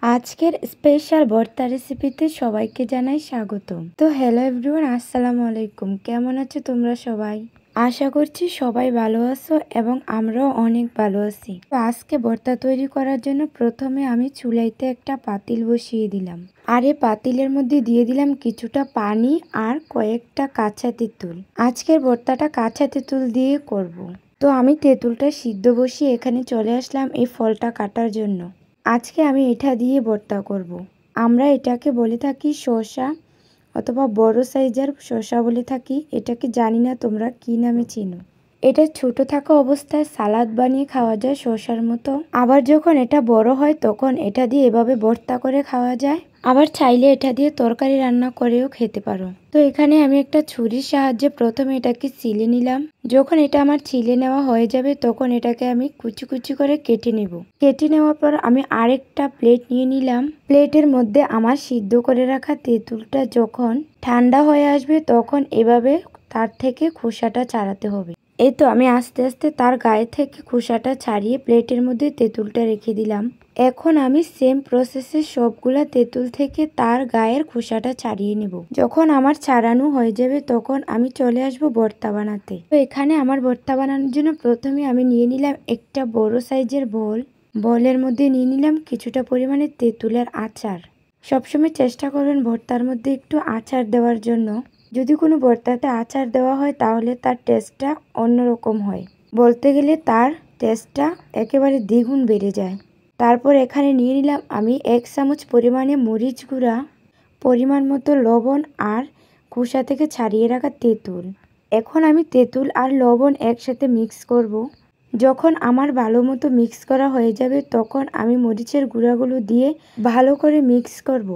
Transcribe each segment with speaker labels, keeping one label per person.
Speaker 1: আজকের স্পেশাল ভর্তা রেসিপিতে সবাইকে জানাই স্বাগতম। তো হ্যালো এভরিওয়ান, আসসালামু আলাইকুম। কেমন আছো তোমরা সবাই? আশা করছি সবাই ভালো আছো এবং আমরাও অনেক ভালো আছি। তো আজকে ভর্তা তৈরি করার জন্য প্রথমে আমি চুলাইতে একটা পাতিল বসিয়ে দিলাম, আর এই পাতিলের মধ্যে দিয়ে দিলাম কিছুটা পানি আর কয়েকটা কাঁচা তেঁতুল। আজকের ভর্তাটা কাঁচা তেঁতুল দিয়ে করব। তো আমি তেঁতুলটা সিদ্ধ বসিয়ে এখানে চলে আসলাম এই ফলটা কাটার জন্য। আজকে আমি এটা দিয়ে ভর্তা করব। আমরা এটাকে বলে থাকি শসা অথবা বড় সাইজের শসা বলে থাকি। এটাকে জানি না তোমরা কি নামে চিনো। এটা ছোট থাকা অবস্থায় সালাদ বানিয়ে খাওয়া যায় শসার মতো। আবার যখন এটা বড় হয় তখন এটা দিয়ে এভাবে ভর্তা করে খাওয়া যায়। আবার চাইলে এটা দিয়ে তরকারি রান্না করেও খেতে পারো। তো এখানে আমি একটা ছুরির সাহায্যে প্রথমে এটাকে ছিলে নিলাম। যখন এটা আমার ছিলে নেওয়া হয়ে যাবে তখন এটাকে আমি কুচি কুচি করে কেটে নেব। কেটে নেওয়ার পর আমি আরেকটা প্লেট নিয়ে নিলাম। প্লেটের মধ্যে আমার সিদ্ধ করে রাখা তেঁতুলটা যখন ঠান্ডা হয়ে আসবে তখন এভাবে তার থেকে খোসাটা ছাড়াতে হবে। এই তো আমি আস্তে আস্তে তার গায়ে থেকে খোসাটা ছাড়িয়ে প্লেটের মধ্যে তেঁতুলটা রেখে দিলাম। এখন আমি সেম প্রসেসে সবগুলা তেঁতুল থেকে তার গায়ের খোসাটা ছাড়িয়ে নেব। যখন আমার ছাড়ানো হয়ে যাবে তখন আমি চলে আসব ভর্তা বানাতে। তো এখানে আমার ভর্তা বানানোর জন্য প্রথমে আমি নিয়ে নিলাম একটা বড় সাইজের বলের মধ্যে নিয়ে নিলাম কিছুটা পরিমাণে তেঁতুলের আচার। সবসময় চেষ্টা করবেন ভর্তার মধ্যে একটু আচার দেওয়ার জন্য। যদি কোনো ভর্তাতে আচার দেওয়া হয় তাহলে তার টেস্টটা অন্যরকম হয়। বলতে গেলে তার টেস্টটা একেবারে দ্বিগুণ বেড়ে যায়। তারপর এখানে নিয়ে নিলাম আমি 1 চামচ পরিমাণে মরিচ গুঁড়া, পরিমাণ মতো লবণ আর খোসা থেকে ছাড়িয়ে রাখা তেঁতুল। এখন আমি তেঁতুল আর লবণ একসাথে মিক্স করব। যখন আমার ভালো মতো মিক্স করা হয়ে যাবে তখন আমি মরিচের গুঁড়াগুলো দিয়ে ভালো করে মিক্স করব।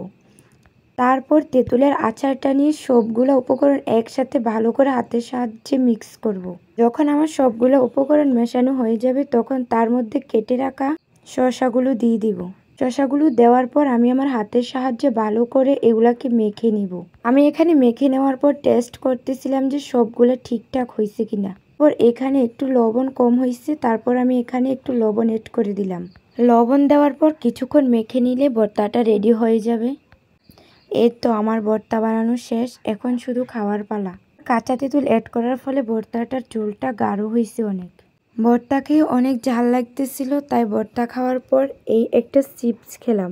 Speaker 1: তারপর তেঁতুলের আচারটা নিয়ে সবগুলো উপকরণ একসাথে ভালো করে হাতের সাহায্যে মিক্স করব। যখন আমার সবগুলো উপকরণ মেশানো হয়ে যাবে তখন তার মধ্যে কেটে রাখা শসাগুলো দিয়ে দিব। শসাগুলো দেওয়ার পর আমি আমার হাতের সাহায্যে ভালো করে এগুলাকে মেখে নিব। আমি এখানে মেখে নেওয়ার পর টেস্ট করতেছিলাম যে সবগুলো ঠিকঠাক হয়েছে কিনা। পর এখানে একটু লবণ কম হয়েছে, তারপর আমি এখানে একটু লবণ এড করে দিলাম। লবণ দেওয়ার পর কিছুক্ষণ মেখে নিলে ভর্তাটা রেডি হয়ে যাবে। এই তো আমার ভর্তা বানানো শেষ, এখন শুধু খাওয়ার পালা। কাঁচা তেঁতুল অ্যাড করার ফলে ভর্তাটার ঝোলটা গাঢ় হয়েছে অনেক। ভর্তা খেয়ে অনেক ঝাল লাগতেছিল, তাই ভর্তা খাওয়ার পর এই একটা চিপস খেলাম।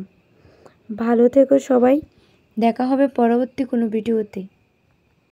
Speaker 1: ভালো থেকো সবাই, দেখা হবে পরবর্তী কোনো ভিডিওতে।